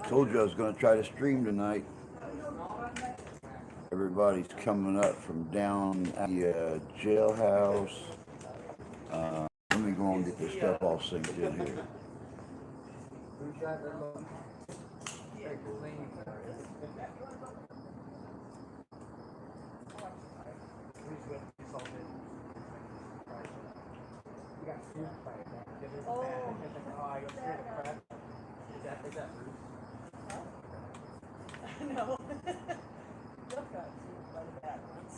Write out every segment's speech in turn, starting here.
Told you I was going to try to stream tonight. Everybody's coming up from down at the jailhouse. Let me go and get this stuff all synced in here. No. Jeff got sued by the bad ones.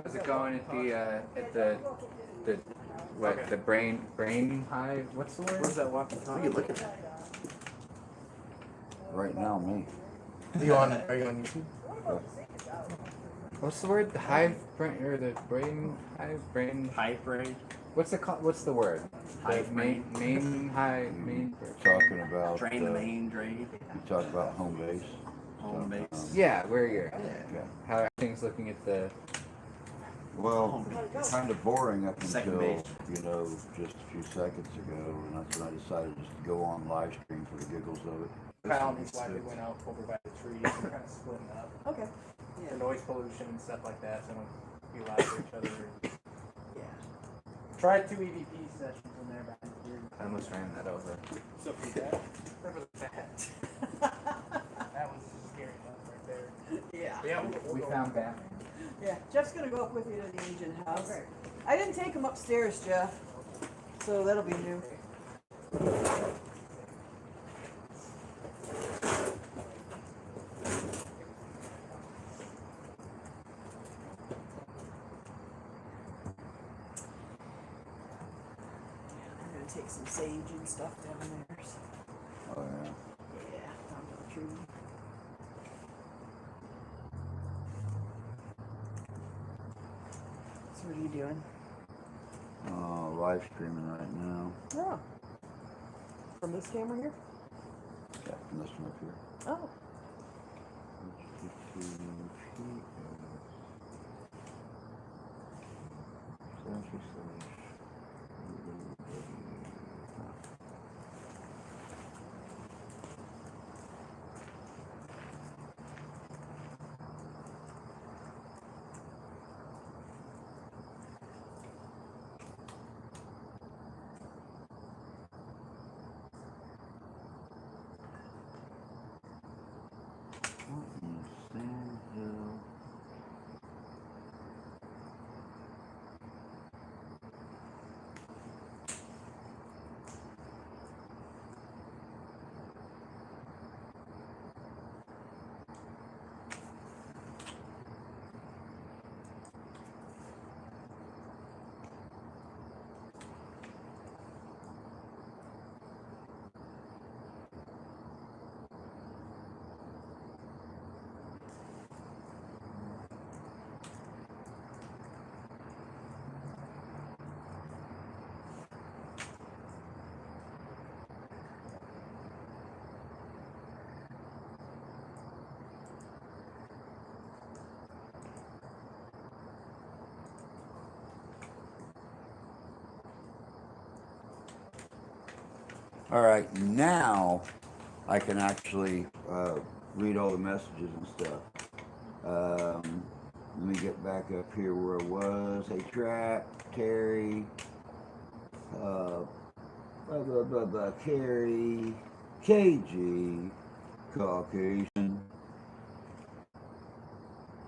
How's it going at the brain hive? What's the word? Where's that walkie talkie? What are you looking at? Right now, me. Are you on YouTube? What's the word? The hive brain or the brain hive brain? Hive brain. What's the word? Hive The main hive main. Talking about Drain the main drain. You talk about home base. Home base. Yeah, where you're. Yeah. How are things looking at the? Well, kind of boring up Second until, base. just a few seconds ago, and that's when I decided just to go on live stream for the giggles of it. Kyle and his wife went out over by the trees and kind of splitting up Okay. for noise pollution and stuff like that, so they don't be loud to each other. Yeah. Tried 2 EVP sessions in there back here. I almost ran that over. So for that was bad. That was scary enough right there. Yeah. But yeah, We found Batman. Yeah. Jeff's gonna go up with you to the engine house. I didn't take him upstairs, Jeff. So that'll be new. I'm gonna take some sage and stuff down there. So. Oh, yeah. Yeah, down to the tree. So what are you doing? Live streaming right now. Oh. From this camera here? Yeah, from this one up here. Oh. All right, now I can actually read all the messages and stuff. Let me get back up here where I was. Hey, Trap, Terry, Carrie, KG, Caucasian.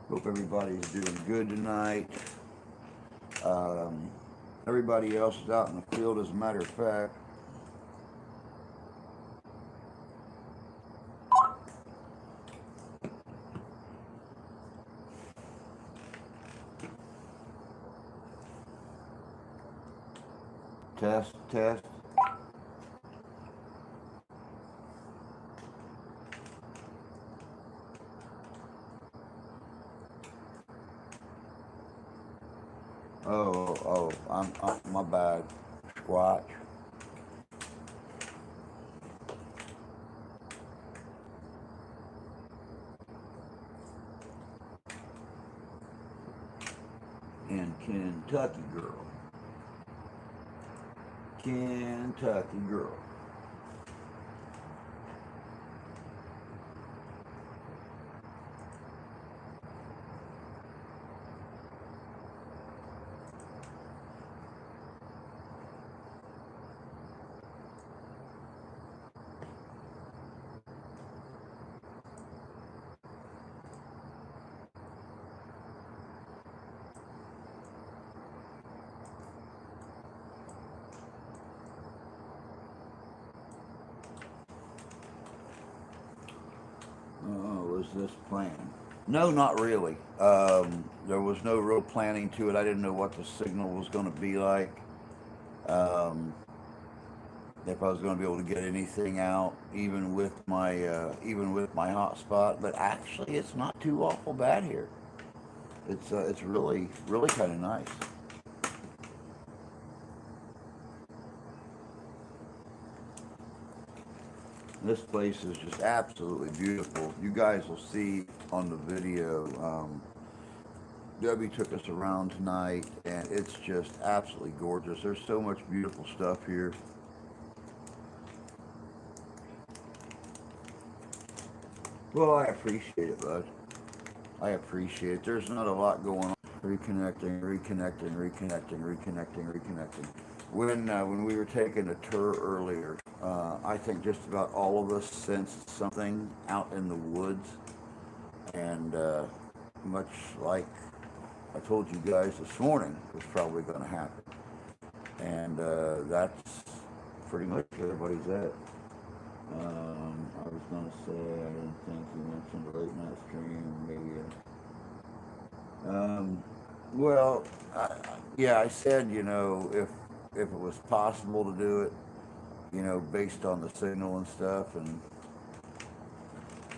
Hope everybody's doing good tonight. Everybody else is out in the field, as a matter of fact. Test, test. I'm my bad. Squatch. And Kentucky girl. Kentucky girl. Was this planned? No, not really. There was no real planning to it. I didn't know what the signal was going to be like. If I was going to be able to get anything out, even with my hotspot. But actually, it's not too awful bad here. It's really kind of nice. This place is just absolutely beautiful. You guys will see on the video. Debbie took us around tonight, and it's just absolutely gorgeous. There's so much beautiful stuff here. Well, I appreciate it, bud. I appreciate it. There's not a lot going on. Reconnecting. When we were taking a tour earlier, I think just about all of us sensed something out in the woods, and much like I told you guys this morning was probably going to happen, and that's pretty much where everybody's at. I was going to say, I didn't think you mentioned the late night stream, maybe. Well, yeah, I said, if it was possible to do it, based on the signal and stuff, and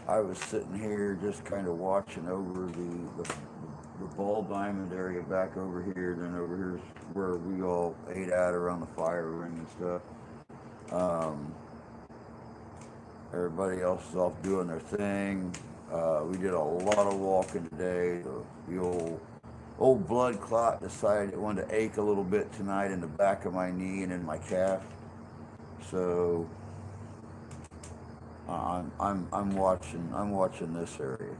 I was sitting here just kind of watching over the ball diamond area back over here, then over here's where we all ate at around the fire ring and stuff. Everybody else is off doing their thing. We did a lot of walking today. The old blood clot decided it wanted to ache a little bit tonight in the back of my knee and in my calf. So I'm watching this area.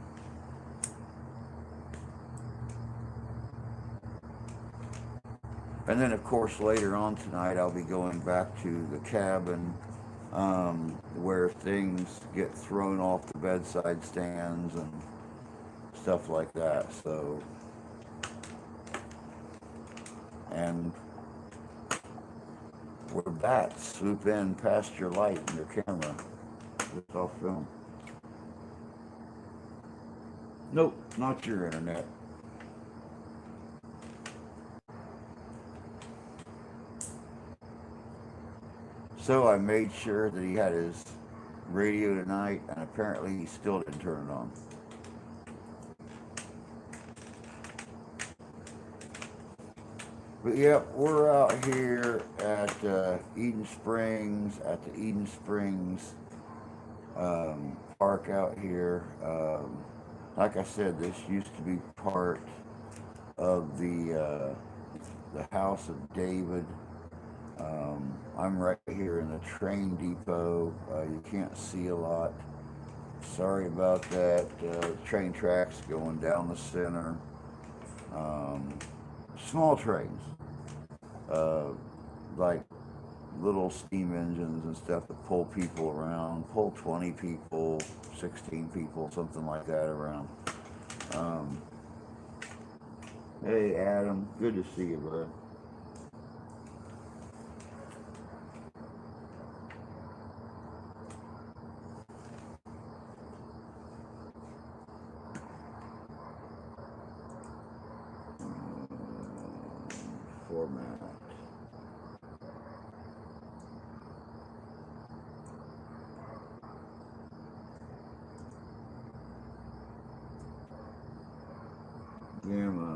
And then of course later on tonight I'll be going back to the cabin where things get thrown off the bedside stands and stuff like that. So, and where bats swoop in past your light and your camera. It's all film. Nope, not your internet. So I made sure that he had his radio tonight, and apparently he still didn't turn it on. But yep, we're out here at Eden Springs, at the Eden Springs park out here. Like I said, this used to be part of the House of David. I'm right here in the train depot. You can't see a lot. Sorry about that. Train tracks going down the center. Small trains, like little steam engines and stuff that pull people around, pull 20 people, 16 people, something like that around. Hey Adam, good to see you, bud. Format. Gamma.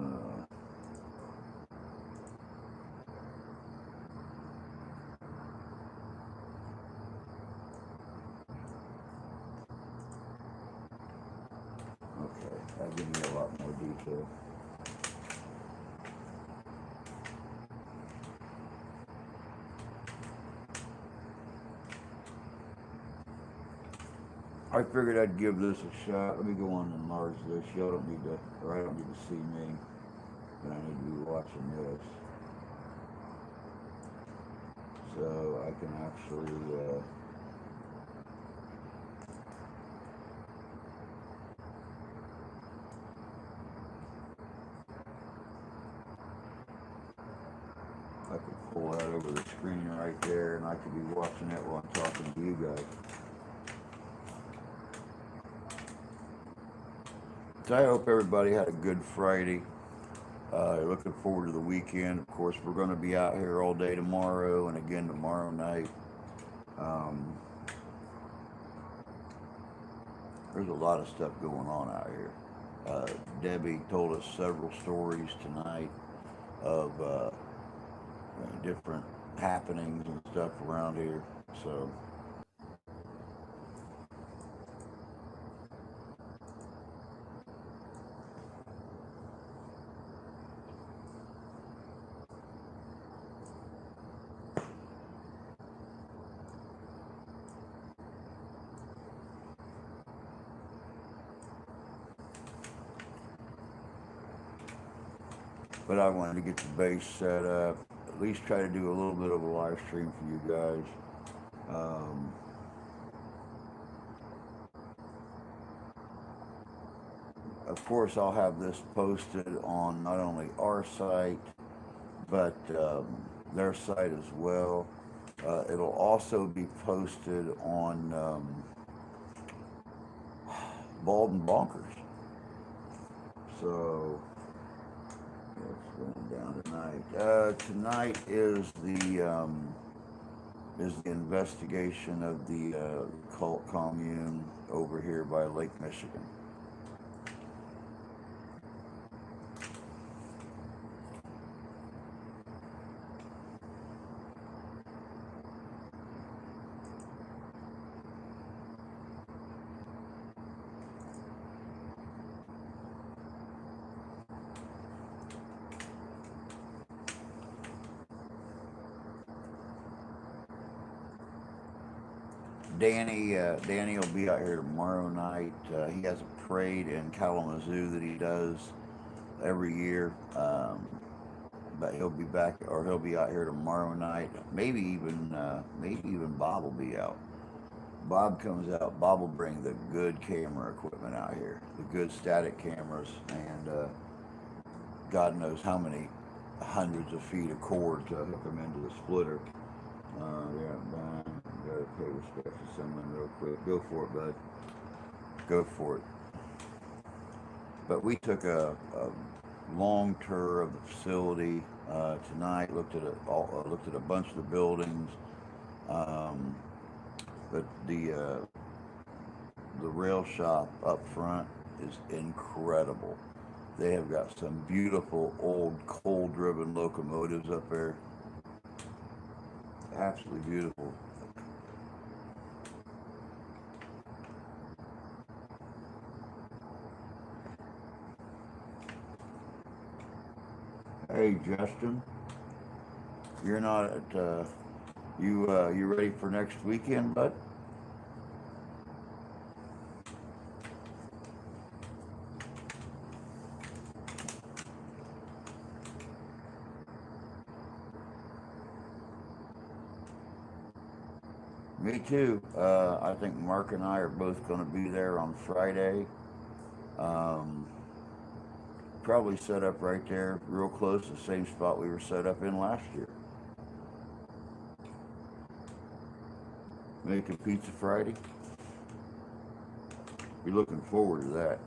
Okay, that'll give me a lot more detail. I figured I'd give this a shot. Let me go on and enlarge this. Y'all don't need to, or I don't need to see me, but I need to be watching this. So I can actually, I could pull that over the screen right there, and I could be watching it while I'm talking to you guys. So I hope everybody had a good Friday. Looking forward to the weekend. Of course, we're going to be out here all day tomorrow and again tomorrow night. There's a lot of stuff going on out here. Debbie told us several stories tonight of different happenings and stuff around here. So but I wanted to get the base set up, at least try to do a little bit of a live stream for you guys. Of course, I'll have this posted on not only our site, but their site as well. It'll also be posted on Bald and Bonkers. So what's going down tonight? Tonight is the investigation of the cult commune over here by Lake Michigan. Danny will be out here tomorrow night. He has a parade in Kalamazoo that he does every year. But he'll be back, or he'll be out here tomorrow night. Maybe even Bob will be out. Bob comes out. Bob will bring the good camera equipment out here, the good static cameras, and God knows how many hundreds of feet of cord to hook them into the splitter. Gotta pay respect to someone real quick. Go for it, bud. Go for it. But we took a long tour of the facility tonight. Looked at a bunch of the buildings. But the rail shop up front is incredible. They have got some beautiful old coal-driven locomotives up there. Absolutely beautiful. Hey Justin, you're not at you ready for next weekend, bud? Me too. I think Mark and I are both going to be there on Friday. Probably set up right there, real close to the same spot we were set up in last year. Making Pizza Friday. Be looking forward to that.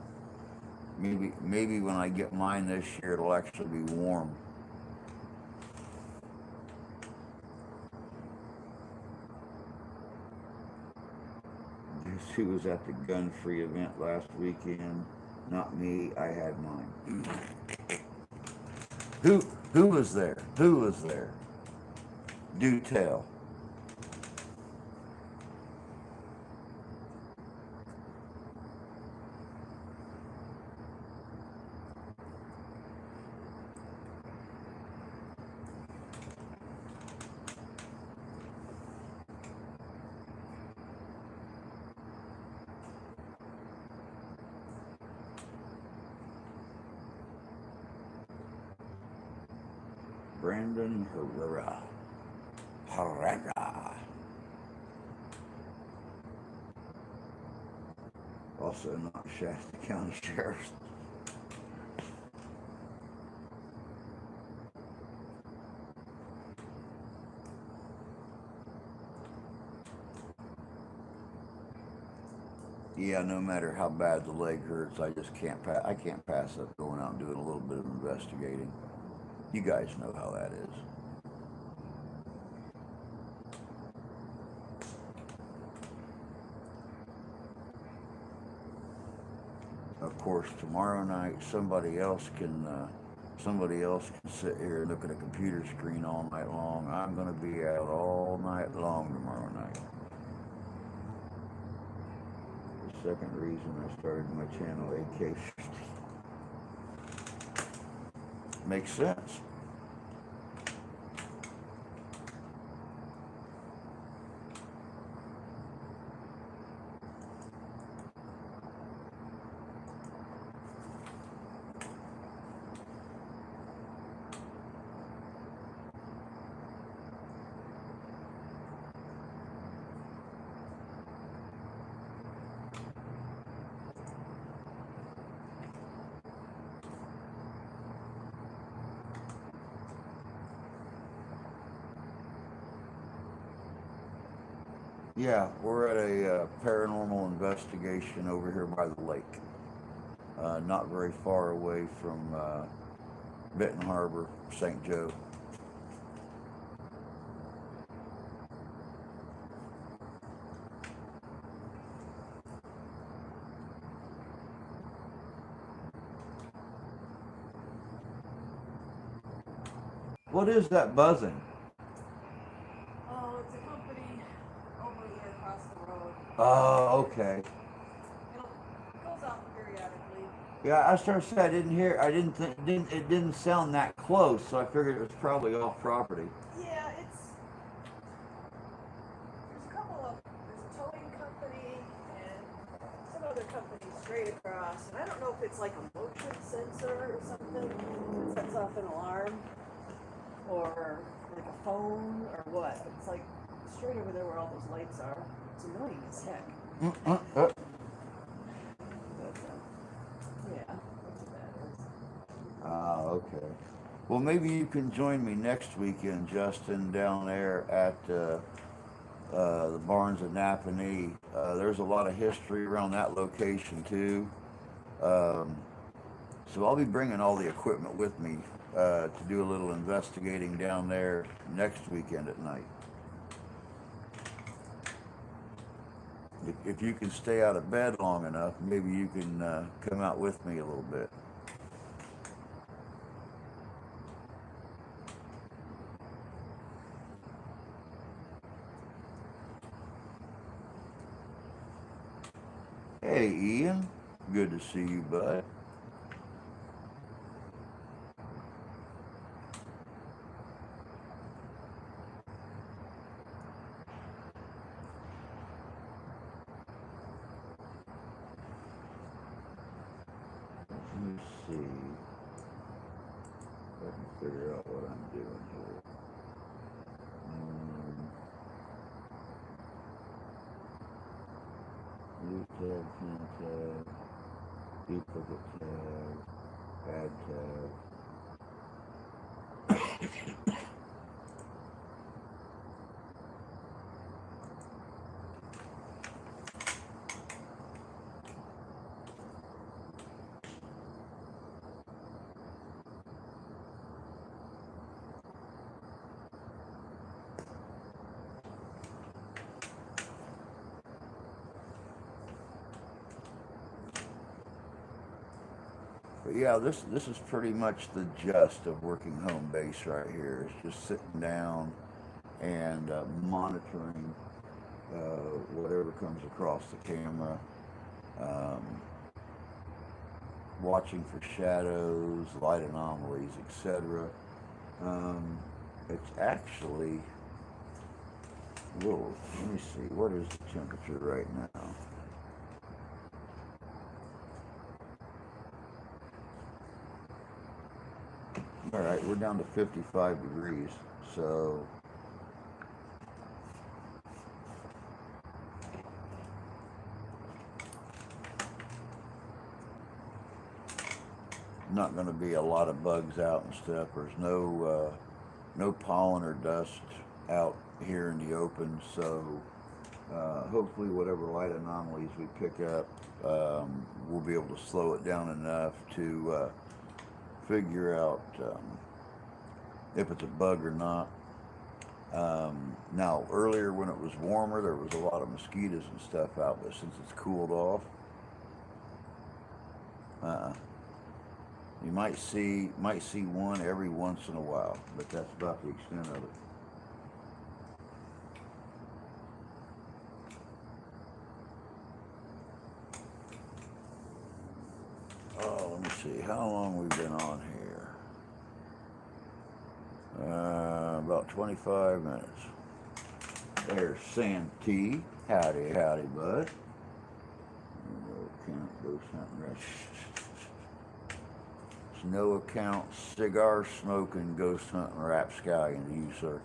Maybe when I get mine this year, it'll actually be warm. Guess who was at the gun-free event last weekend? Not me, I had mine. Who was there? Who was there? Do tell. Brandon Herrera. Herrera. Also not Shasta County Sheriff's. Yeah, no matter how bad the leg hurts, I just can't pass. I can't pass up going out and doing a little bit of investigating. You guys know how that is. Of course, tomorrow night somebody else can sit here and look at a computer screen all night long. I'm going to be out all night long tomorrow night. The second reason I started my channel, AK50. Makes sense. Yeah, we're at a paranormal investigation over here by the lake. Not very far away from Benton Harbor, St. Joe. What is that buzzing? Oh, it's a company over there across the road. Oh, okay. It goes off periodically. Yeah, I started to say I didn't hear. I didn't think it didn't sound that close, so I figured it was probably off property. Yeah, there's a towing company and some other company straight across. And I don't know if it's like a motion sensor or something that sets off an alarm or like a phone or what. But it's like straight over there where all those lights are. It's annoying as heck. But, yeah, that's what that is. Ah, okay. Well, maybe you can join me next weekend, Justin, down there at the Barns at Napanee. There's a lot of history around that location too. So I'll be bringing all the equipment with me to do a little investigating down there next weekend at night. If you can stay out of bed long enough, maybe you can come out with me a little bit. Hey, Ian. Good to see you, bud. Let me see if I can figure out what I'm doing here. New tab, fin tab, duplicate tab, add tab. But yeah, this is pretty much the gist of working home base right here. It's just sitting down and monitoring whatever comes across the camera, watching for shadows, light anomalies, etc. It's actually a little, let me see, what is the temperature right now? All right, we're down to 55 degrees, so not going to be a lot of bugs out and stuff. There's no pollen or dust out here in the open, so hopefully whatever light anomalies we pick up, we'll be able to slow it down enough to figure out if it's a bug or not. Now, earlier when it was warmer, there was a lot of mosquitoes and stuff out, but since it's cooled off, you might see one every once in a while, but that's about the extent of it. Oh, let me see. How long we've been on here? About 25 minutes. There's Santee. Howdy, howdy, bud. Account, ghost hunting, right? No account, cigar smoking, ghost hunting, rapscallion to you, sir.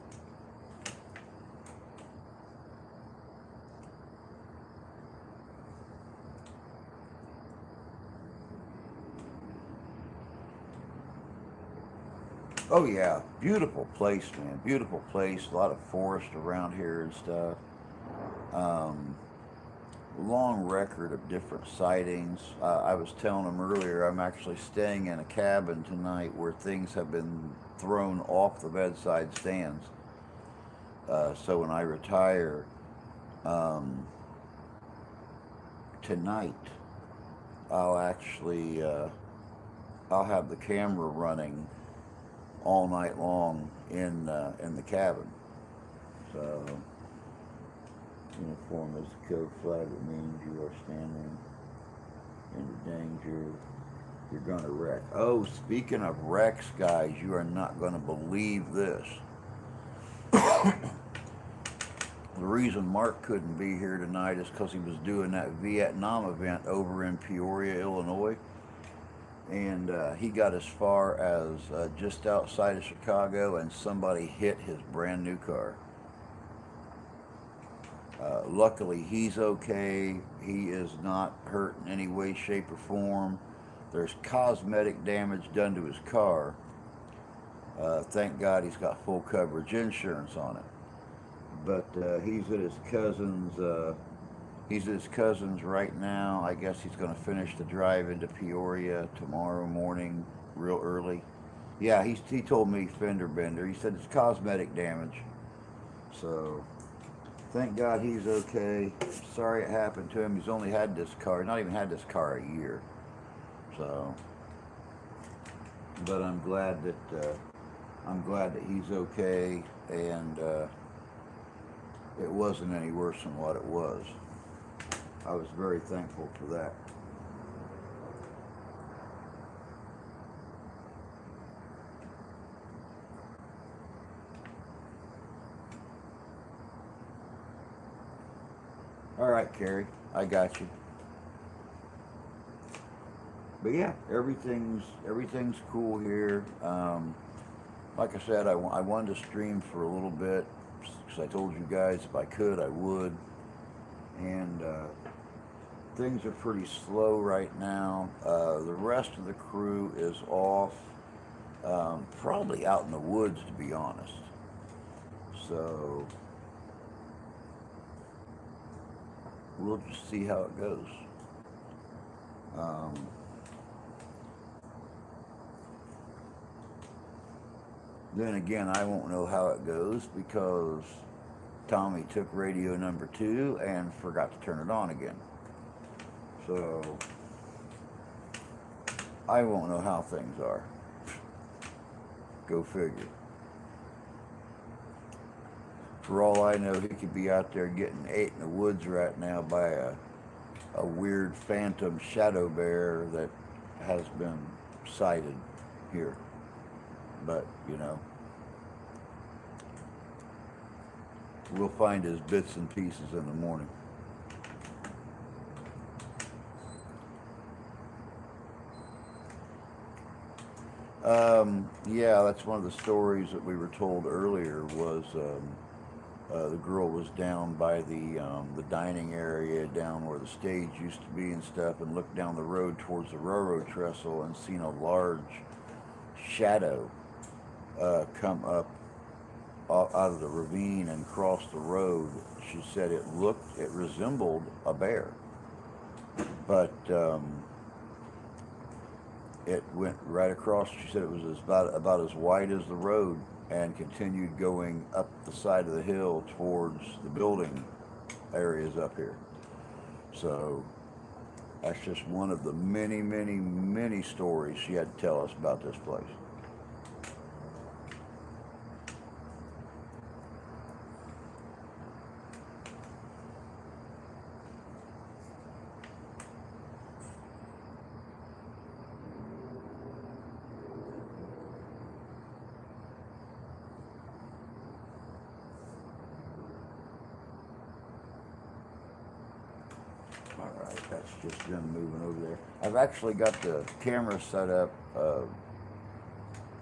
Oh yeah, beautiful place, man. Beautiful place. A lot of forest around here and stuff. Long record of different sightings. I was telling them earlier, I'm actually staying in a cabin tonight where things have been thrown off the bedside stands. So when I retire tonight, I'll actually I'll have the camera running all night long in the cabin. So uniform is the code flag. It means you are standing in danger. You're gonna wreck. Oh, speaking of wrecks, guys, you are not gonna believe this. The reason Mark couldn't be here tonight is because he was doing that Vietnam event over in Peoria, Illinois. And he got as far as just outside of Chicago, and somebody hit his brand new car. Luckily, he's okay. He is not hurt in any way, shape, or form. There's cosmetic damage done to his car. Thank God he's got full coverage insurance on it. But he's at his cousin's. He's at his cousin's right now. I guess he's going to finish the drive into Peoria tomorrow morning, real early. Yeah, he told me fender bender. He said it's cosmetic damage. So, thank God he's okay. Sorry it happened to him. He's only had this car, not even had this car a year. So, but I'm glad that he's okay, and it wasn't any worse than what it was. I was very thankful for that. All right, Carrie, I got you. But yeah, everything's cool here. Like I said, I wanted to stream for a little bit because I told you guys if I could, I would. And things are pretty slow right now. The rest of the crew is off, probably out in the woods, to be honest. So we'll just see how it goes. Then again, I won't know how it goes because Tommy took radio number 2 and forgot to turn it on again. So I won't know how things are. Go figure. For all I know, he could be out there getting ate in the woods right now by a weird phantom shadow bear that has been sighted here. But, you know, we'll find his bits and pieces in the morning. Yeah, that's one of the stories that we were told earlier was the girl was down by the dining area down where the stage used to be and stuff, and looked down the road towards the railroad trestle and seen a large shadow come up out of the ravine and cross the road. She said it resembled a bear, but it went right across. She said it was about as wide as the road and continued going up the side of the hill towards the building areas up here. So that's just one of the many, many, many stories she had to tell us about this place. All right, that's just them moving over there. I've actually got the camera set up.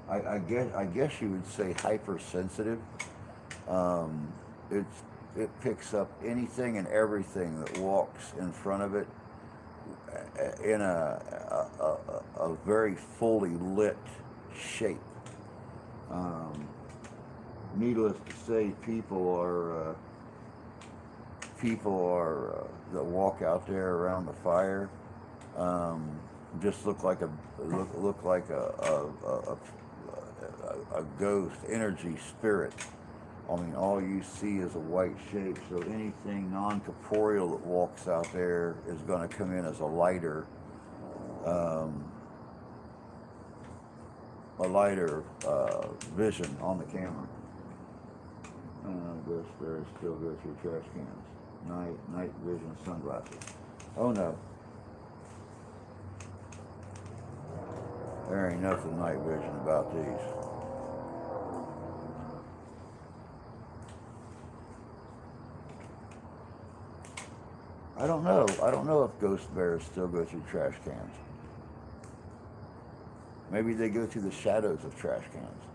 I guess you would say hypersensitive. It picks up anything and everything that walks in front of it in a very fully lit shape. Needless to say, people are that walk out there around the fire just look like a ghost energy spirit. I mean, all you see is a white shape, so anything non-corporeal that walks out there is going to come in as a lighter vision on the camera. This there still goes through trash cans. Night vision sunglasses. Oh no. There ain't nothing night vision about these. I don't know. I don't know if ghost bears still go through trash cans. Maybe they go through the shadows of trash cans.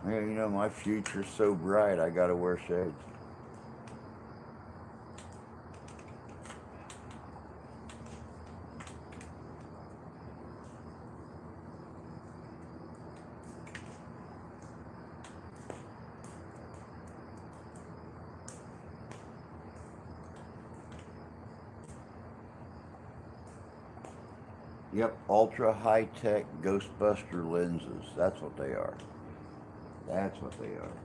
Yeah, you know, my future's so bright, I gotta wear shades. Yep, ultra high-tech Ghostbuster lenses. That's what they are. That's what they are.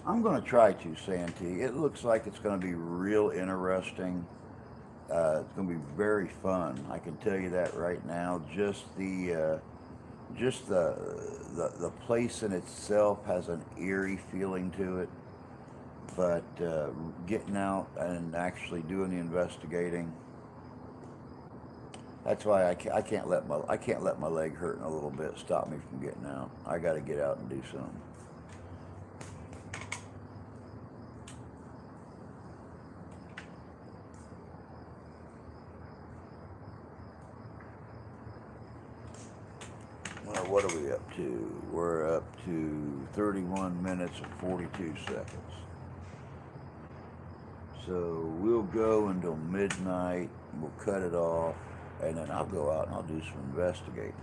I'm going to try to, Santee. It looks like it's going to be real interesting. It's going to be very fun. I can tell you that right now. Just the place in itself has an eerie feeling to it. But getting out and actually doing the investigating. That's why I can't let my leg hurting a little bit stop me from getting out. I got to get out and do something. Well, what are we up to? We're up to 31 minutes and 42 seconds. So we'll go until midnight. We'll cut it off. And then I'll go out and I'll do some investigating.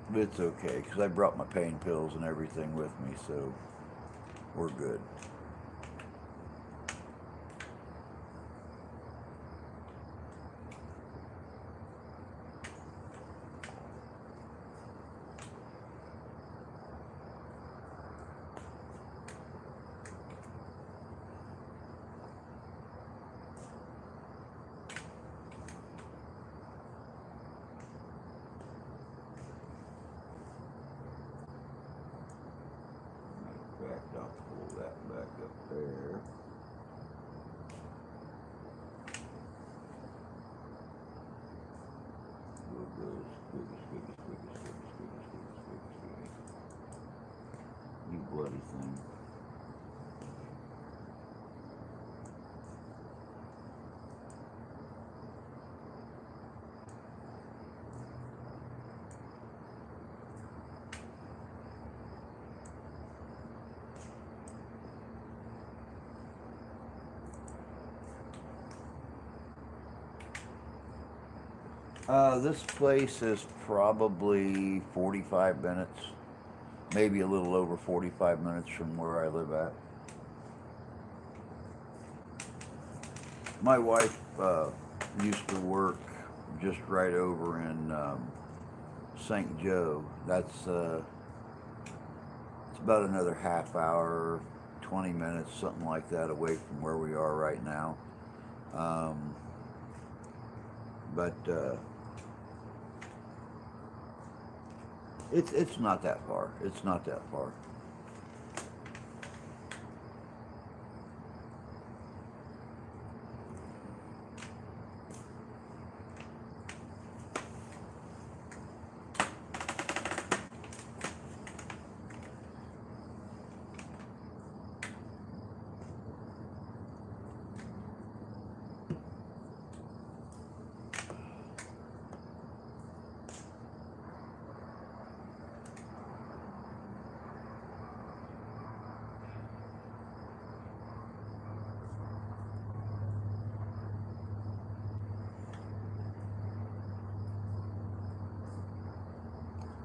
But it's okay, because I brought my pain pills and everything with me, so we're good. up there. You bloody thing. This place is probably 45 minutes, maybe a little over 45 minutes from where I live at. My wife used to work just right over in St. Joe. That's it's about another half hour, 20 minutes, something like that, away from where we are right now. But it's not that far. It's not that far.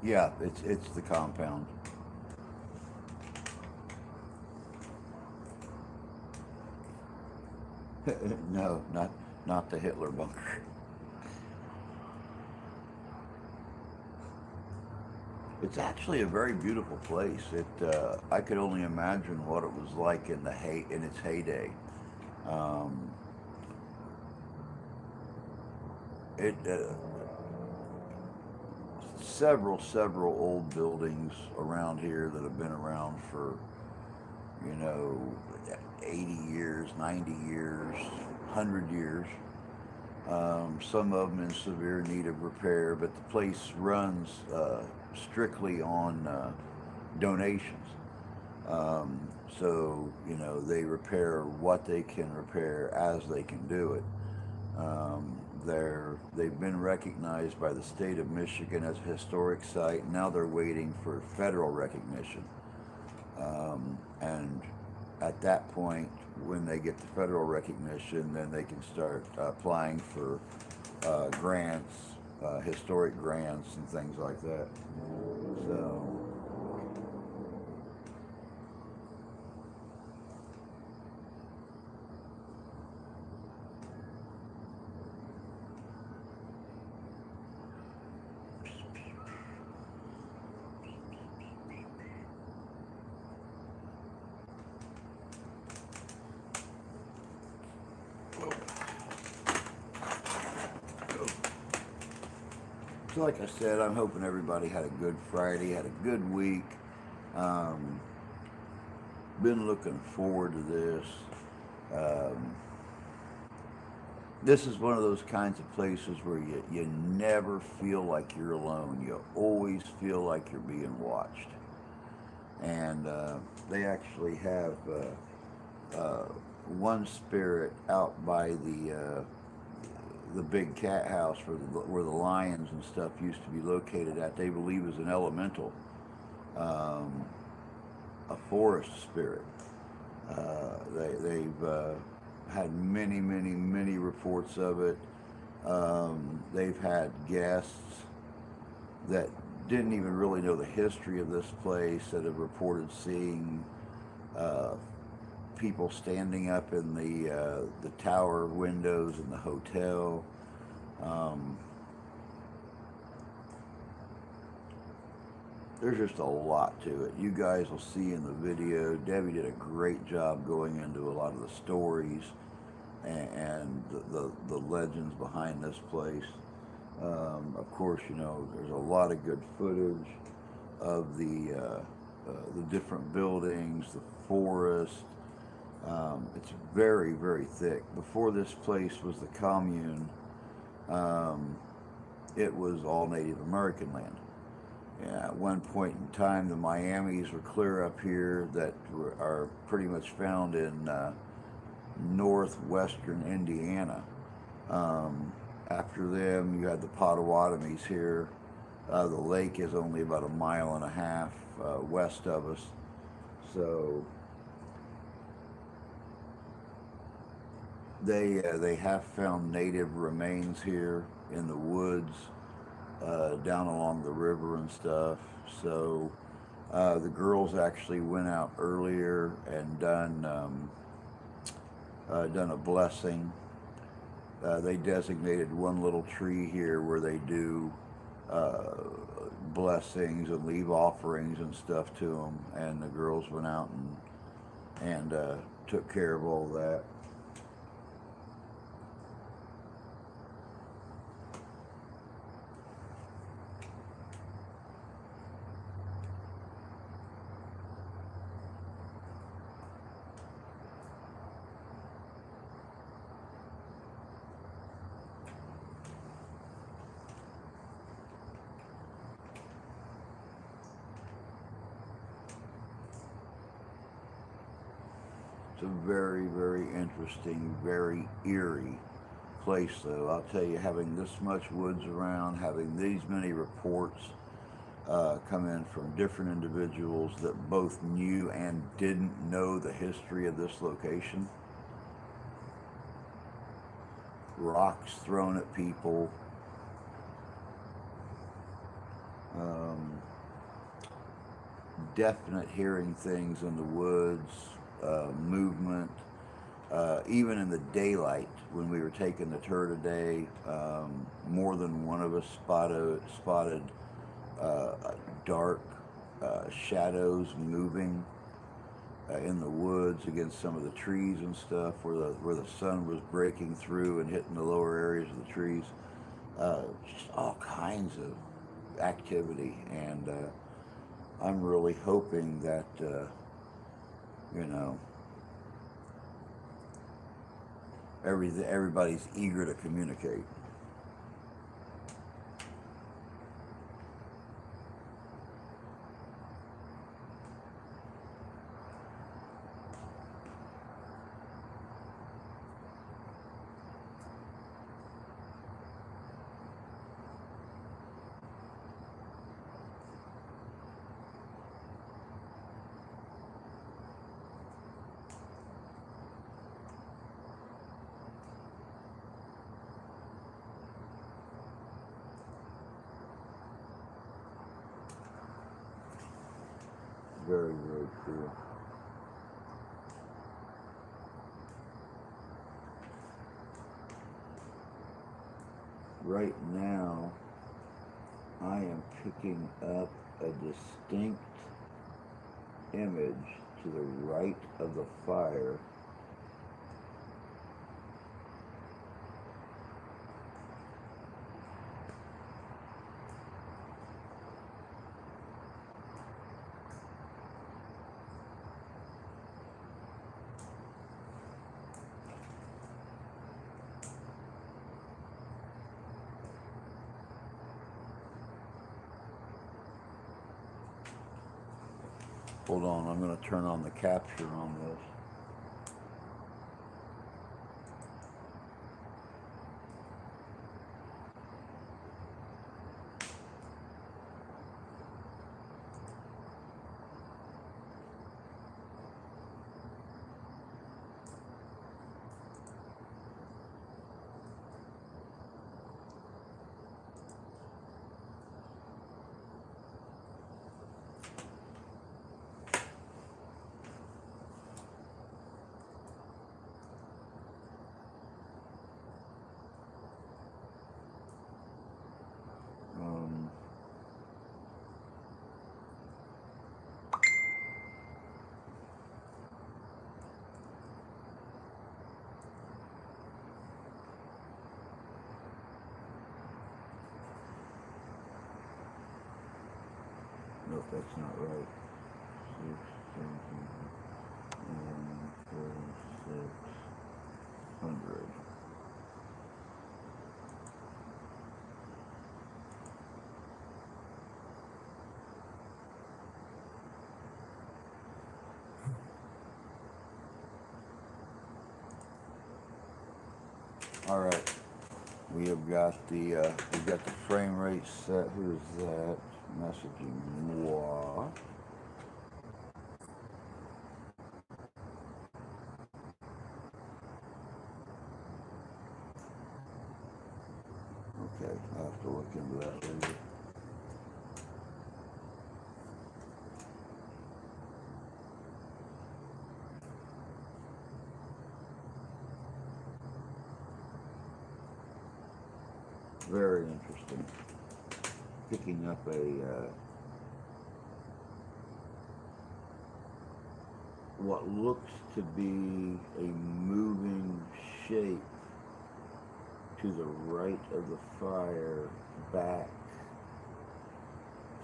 Yeah, it's the compound. No, not the Hitler bunker. It's actually a very beautiful place. I could only imagine what it was like in its heyday. Um, it several old buildings around here that have been around for, 80 years, 90 years, 100 years. Some of them in severe need of repair, but the place runs strictly on donations. So, they repair what they can repair as they can do it. They've been recognized by the state of Michigan as a historic site. Now they're waiting for federal recognition. And at that point, when they get the federal recognition, then they can start applying for grants, historic grants and things like that. So, so like I said, I'm hoping everybody had a good Friday, had a good week. Been looking forward to this. This is one of those kinds of places where you never feel like you're alone. You always feel like you're being watched. And they actually have one spirit out by the big cat house where the lions and stuff used to be located at. They believe is an elemental, a forest spirit. They've had many reports of it. They've had guests that didn't even really know the history of this place that have reported seeing people standing up in the tower windows in the hotel. There's just a lot to it. You guys will see in the video. Debbie did a great job going into a lot of the stories and the legends behind this place. Of course, there's a lot of good footage of the different buildings, the forest, It's very, very thick. Before this place was the commune, it was all Native American land. Yeah, at one point in time, the Miamis were clear up here that are pretty much found in northwestern Indiana. After them, you had the Potawatomis here. The lake is only about a mile and a half west of us. So they have found native remains here in the woods, down along the river and stuff. So the girls actually went out earlier and done a blessing. They designated one little tree here where they do blessings and leave offerings and stuff to them, and the girls went out and took care of all that. It's a very, very interesting, very eerie place, though. I'll tell you, having this much woods around, having these many reports come in from different individuals that both knew and didn't know the history of this location. Rocks thrown at people. Definite hearing things in the woods. Movement, even in the daylight when we were taking the tour today, more than one of us spotted dark shadows moving in the woods against some of the trees and stuff where the sun was breaking through and hitting the lower areas of the trees. Just all kinds of activity, and I'm really hoping that everybody's eager to communicate. Very, very cool. Right now, I am picking up a distinct image to the right of the fire. Hold on, I'm going to turn on the capture on this. Nope, that's not right. 6, 17, 14. All right. We have got the we've got the frame rate set. Who's that? Messaging moi. Okay, I'll have to look into that later. Very interesting. Picking up a what looks to be a moving shape to the right of the fire back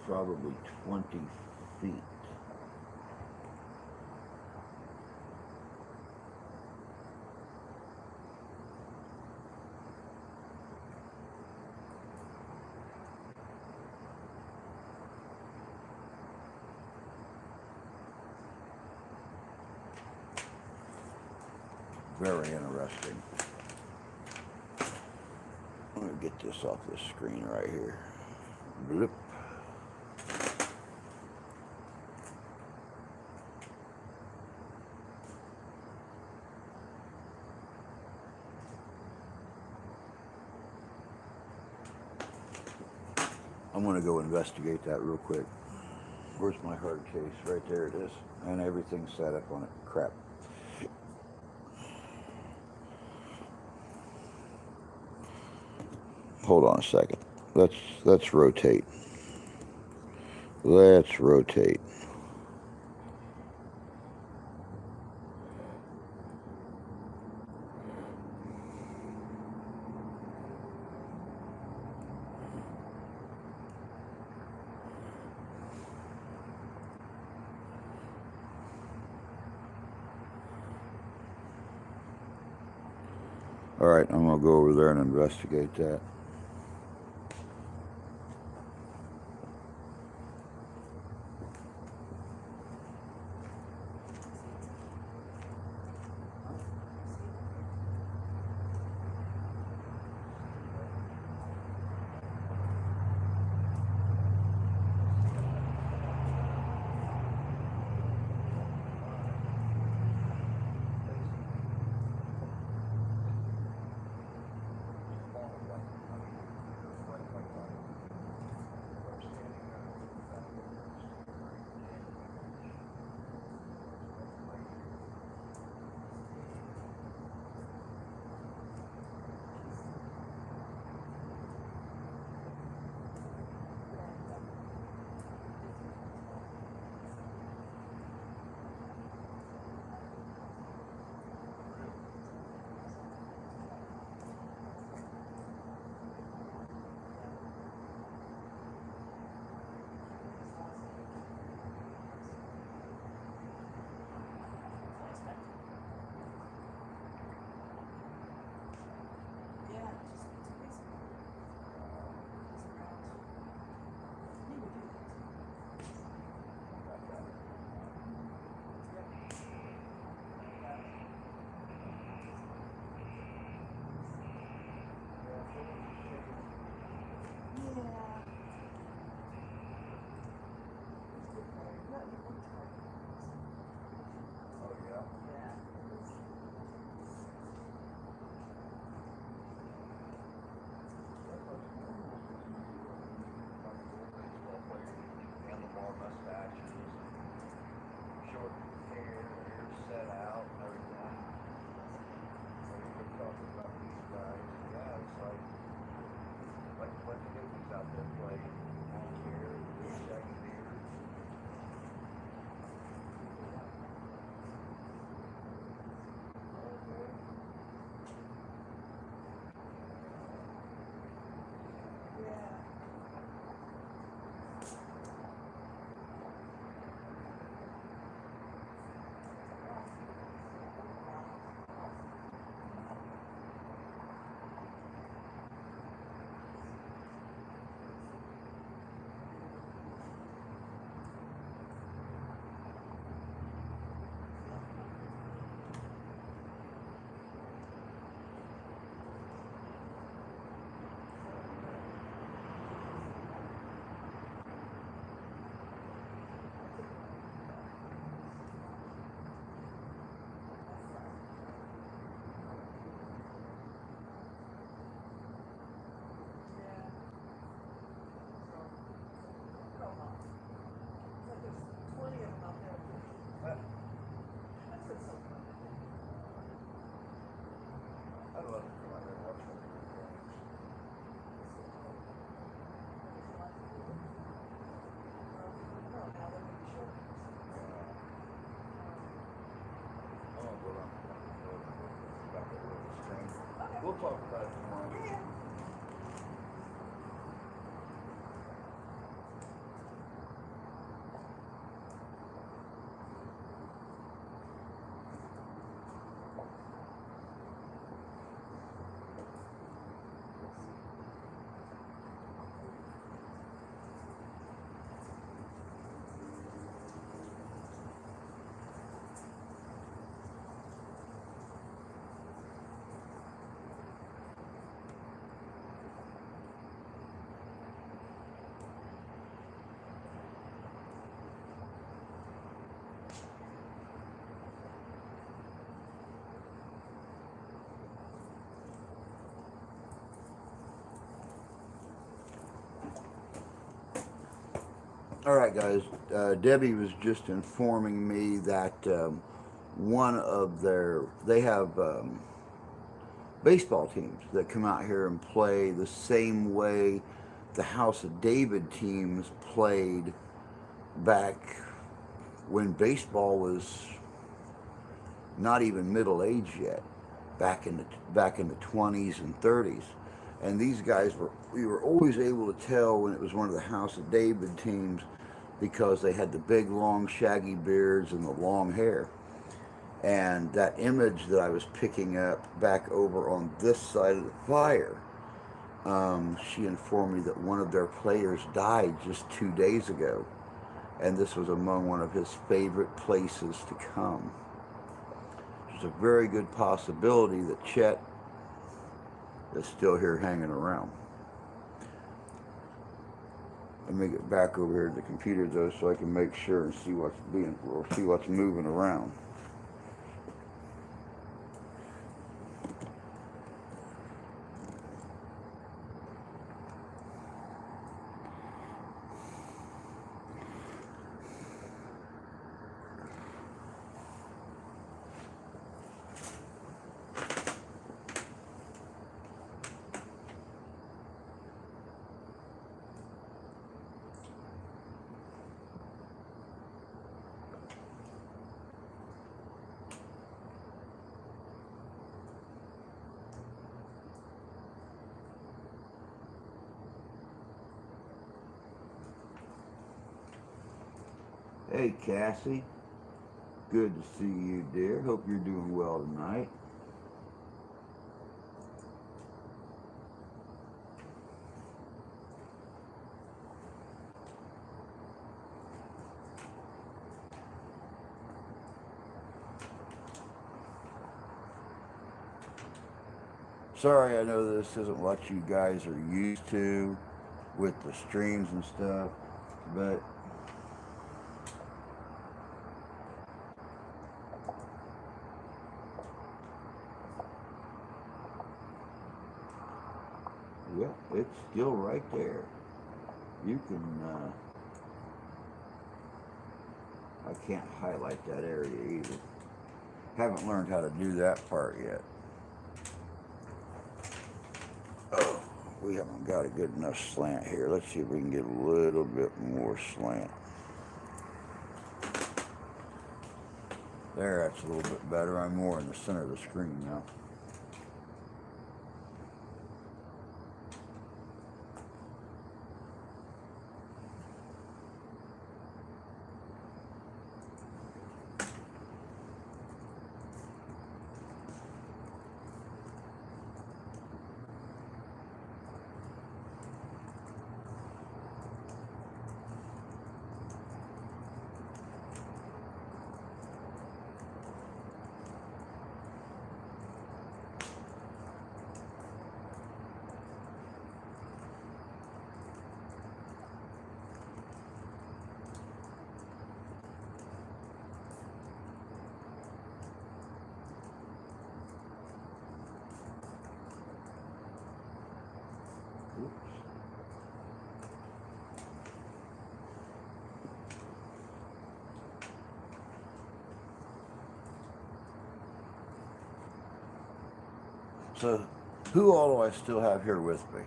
probably 20 feet. Very interesting. I'm gonna get this off the screen right here. Bloop. I'm gonna go investigate that real quick. Where's my hard case? Right there it is. And everything's set up on it. Crap. Hold on a second. Let's rotate. Let's rotate. All right, I'm gonna go over there and investigate that. we'll talk about it tomorrow. Yeah. All right, guys. Debbie was just informing me that one of they have baseball teams that come out here and play the same way the House of David teams played back when baseball was not even middle age yet, back in the 20s and 30s. And these guys we were always able to tell when it was one of the House of David teams because they had the big, long, shaggy beards and the long hair. And that image that I was picking up back over on this side of the fire, she informed me that one of their players died just 2 days ago. And this was among one of his favorite places to come. There's a very good possibility that Chet is still here hanging around. Let me get back over here to the computer though, so I can make sure and see what's moving around. Hey Cassie, good to see you, dear. Hope you're doing well tonight. Sorry, I know this isn't what you guys are used to with the streams and stuff, but yeah, it's still right there. You can, I can't highlight that area either. Haven't learned how to do that part yet. Oh, we haven't got a good enough slant here. Let's see if we can get a little bit more slant. There, that's a little bit better. I'm more in the center of the screen now. Oops. So, who all do I still have here with me?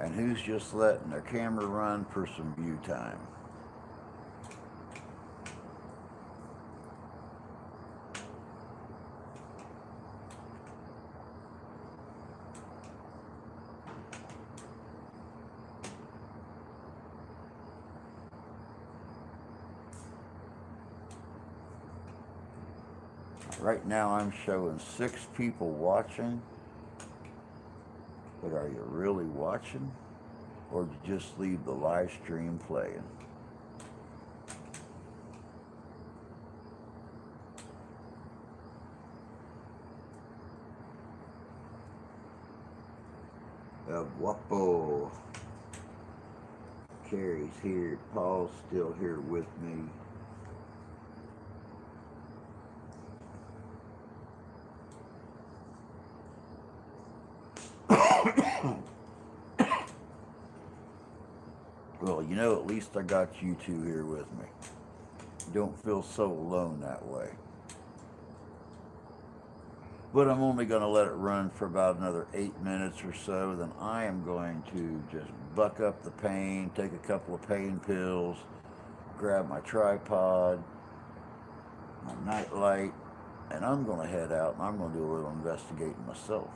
And who's just letting their camera run for some view time? Right now I'm showing 6 people watching. But are you really watching? Or did you just leave the live stream playing? El Guapo. Carrie's here. Paul's still here with me. Well, you know, at least I got you two here with me. Don't feel so alone that way. But I'm only going to let it run for about another 8 minutes or so. Then I am going to just buck up the pain, take a couple of pain pills, grab my tripod, my night light, and I'm going to head out and I'm going to do a little investigating myself.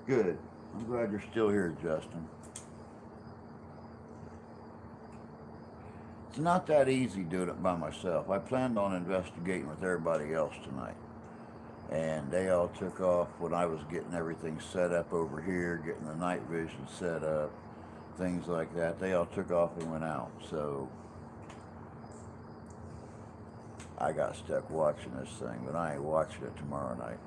Good. I'm glad you're still here, Justin. It's not that easy doing it by myself. I planned on investigating with everybody else tonight. And they all took off when I was getting everything set up over here, getting the night vision set up, things like that. They all took off and went out. So I got stuck watching this thing, but I ain't watching it tomorrow night.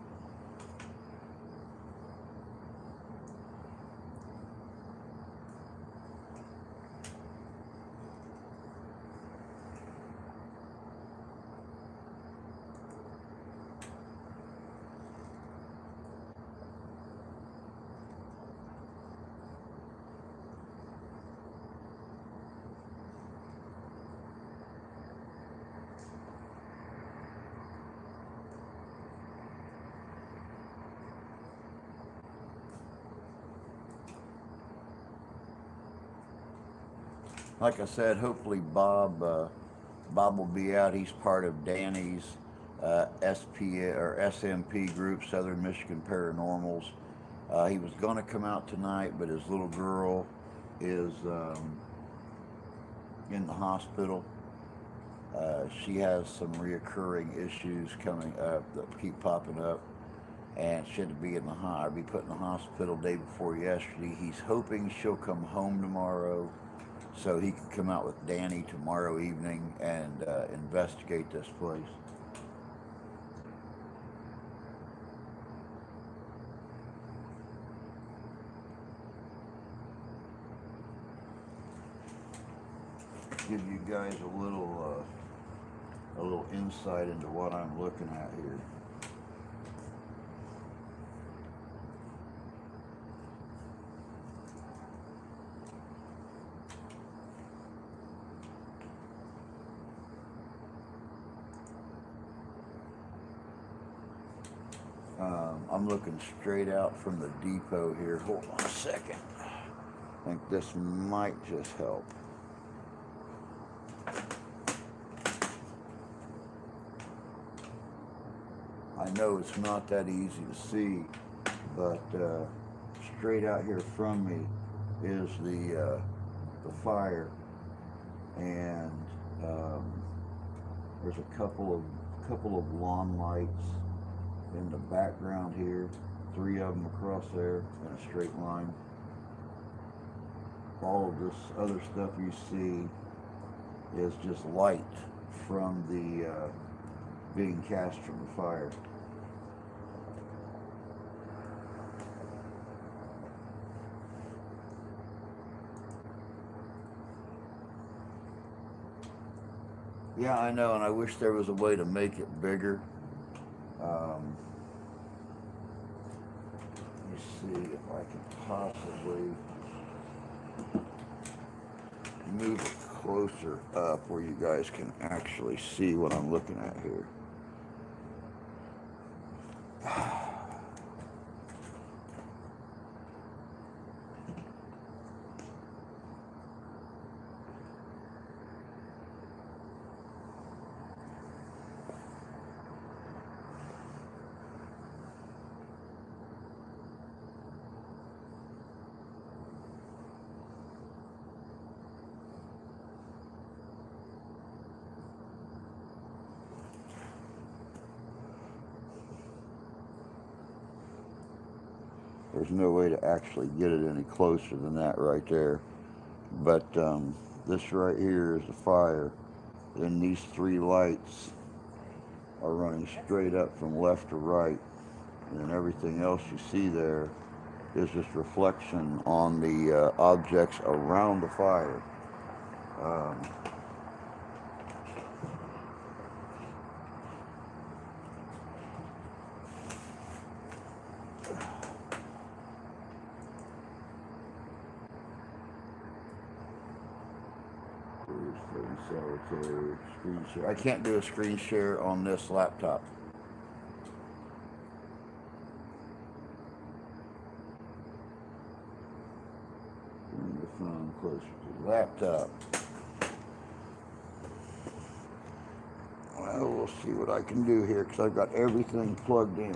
Like I said, hopefully Bob will be out. He's part of Danny's SP or SMP group, Southern Michigan Paranormals. He was going to come out tonight, but his little girl is in the hospital. She has some reoccurring issues coming up that keep popping up, and she had to be be put in the hospital day before yesterday. He's hoping she'll come home tomorrow, so he can come out with Danny tomorrow evening and investigate this place. Give you guys a little insight into what I'm looking at here. I'm looking straight out from the depot here. Hold on a second. I think this might just help. I know it's not that easy to see, but straight out here from me is the fire, and there's a couple of lawn lights in the background here, 3 of them across there in a straight line. All of this other stuff you see is just light from the being cast from the fire. Yeah, I know, and I wish there was a way to make it bigger. Let me see if I can possibly move it closer up where you guys can actually see what I'm looking at here. There's no way to actually get it any closer than that right there. But this right here is the fire. Then these three lights are running straight up from left to right. And then everything else you see there is just reflection on the objects around the fire. Solitaire, screen share. I can't do a screen share on this laptop. Bring the phone closer to the laptop. Well, we'll see what I can do here because I've got everything plugged in.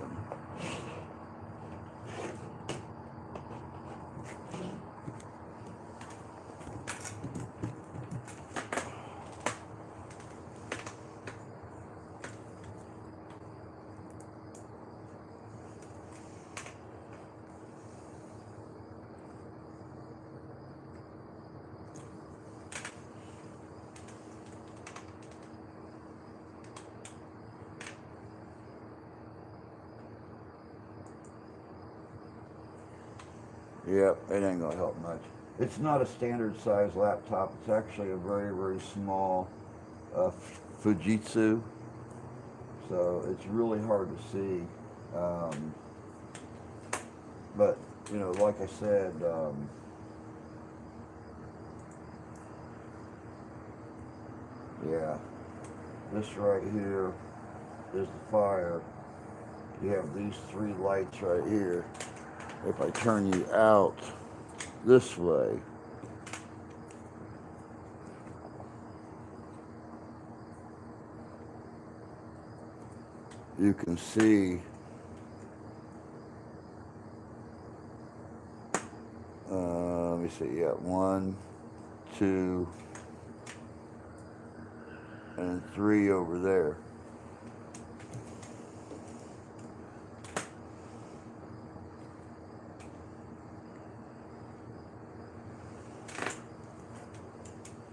Yep, it ain't gonna help much. It's not a standard size laptop. It's actually a very, very small Fujitsu. So it's really hard to see. But, you know, like I said, yeah, this right here is the fire. You have these three lights right here. If I turn you out this way, you can see let me see, yeah, 1, 2, and 3 over there.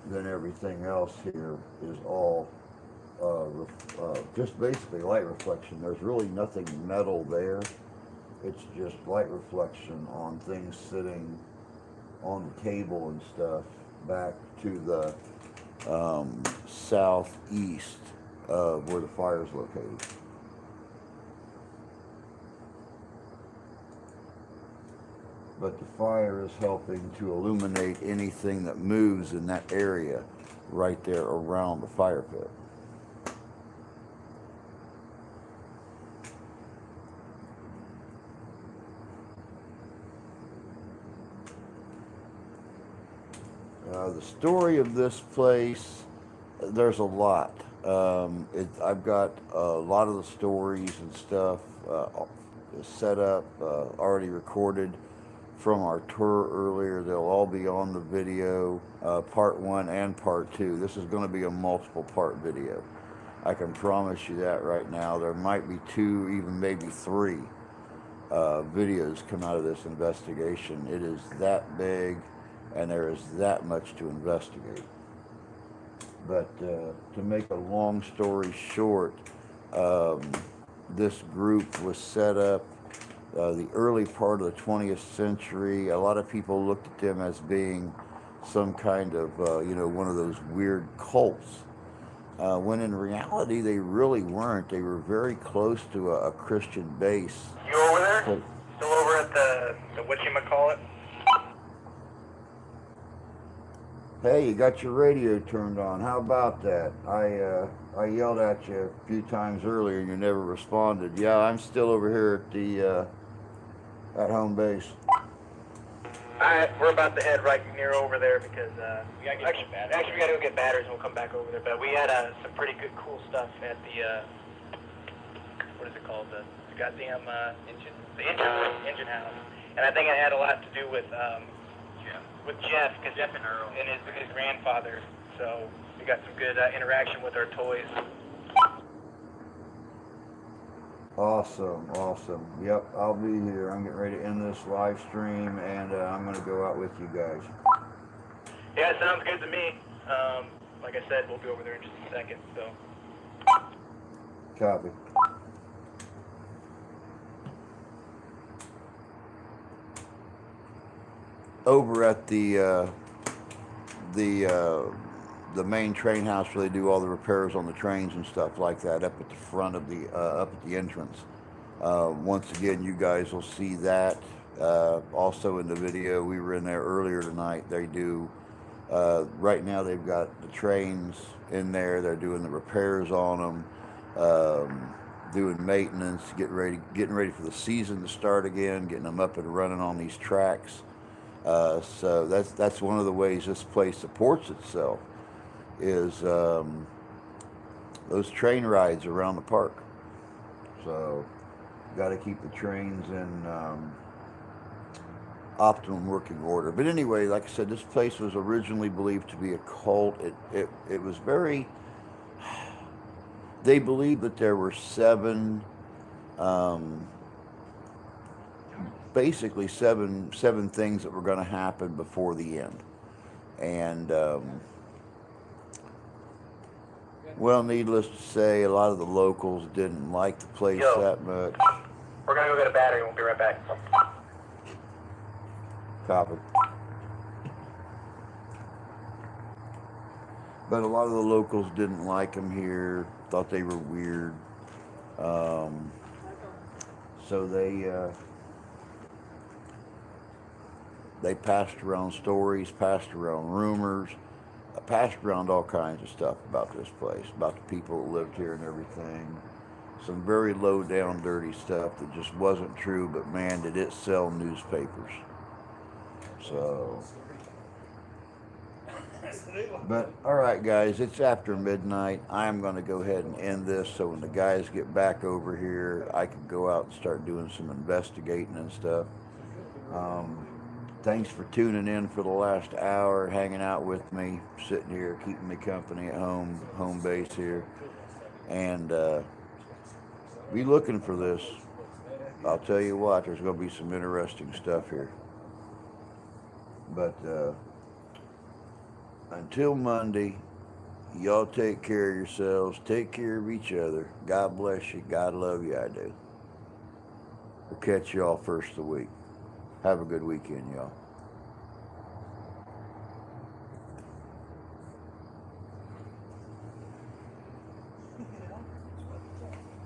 Then everything else here is all just basically light reflection. There's really nothing metal there. It's just light reflection on things sitting on the table and stuff back to the southeast of where the fire is located. But the fire is helping to illuminate anything that moves in that area right there around the fire pit. The story of this place, there's a lot. I've got a lot of the stories and stuff set up, already recorded from our tour earlier. They'll all be on the video, part 1 and part 2. This is going to be a multiple part video. I can promise you that right now. There might be 2, even maybe 3 videos come out of this investigation. It is that big and there is that much to investigate. But to make a long story short, this group was set up the early part of the 20th century. A lot of people looked at them as being some kind of, one of those weird cults. When in reality, they really weren't. They were very close to a Christian base. You over there? So, Still over at the whatchamacallit? hey, you got your radio turned on. How about that? I yelled at you a few times earlier and you never responded. Yeah, I'm still over here at the at home base. Alright, we're about to head right near over there because we gotta we gotta go get batteries and we'll come back over there. But we had some pretty good cool stuff at the what is it called? The goddamn engine house. And I think it had a lot to do with Jeff, because Jeff and his grandfather. So we got some good interaction with our toys. Awesome, awesome. Yep, I'll be here. I'm getting ready to end this live stream, and I'm gonna go out with you guys. Yeah, sounds good to me. Like I said, we'll be over there in just a second. So. Copy. Over at the main train house where they do all the repairs on the trains and stuff like that, up at the front of the up at the entrance. Once again, you guys will see that. Also in the video, we were in there earlier tonight. They do right now. They've got the trains in there. They're doing the repairs on them, doing maintenance, getting ready for the season to start again, getting them up and running on these tracks. So that's one of the ways this place supports itself is those train rides around the park. So got to keep the trains in optimum working order. But anyway, like I said, this place was originally believed to be a cult. It was very. They believed that there were basically seven things that were going to happen before the end, and well, needless to say, a lot of the locals didn't like the place that much. We're gonna go get a battery. We'll be right back. Copy. But a lot of the locals didn't like them here, thought they were weird. So they passed around stories, passed around rumors, passed around all kinds of stuff about this place, about the people that lived here and everything. Some very low down dirty stuff that just wasn't true, but man, did it sell newspapers. So, but all right guys, it's after midnight. I'm going to go ahead and end this so when the guys get back over here, I can go out and start doing some investigating and stuff. Thanks for tuning in for the last hour, hanging out with me, sitting here, keeping me company at home base here. And be looking for this. I'll tell you what, there's going to be some interesting stuff here. But until Monday, y'all take care of yourselves, take care of each other. God bless you. God love you. I do. We'll catch y'all first of the week. Have a good weekend, y'all.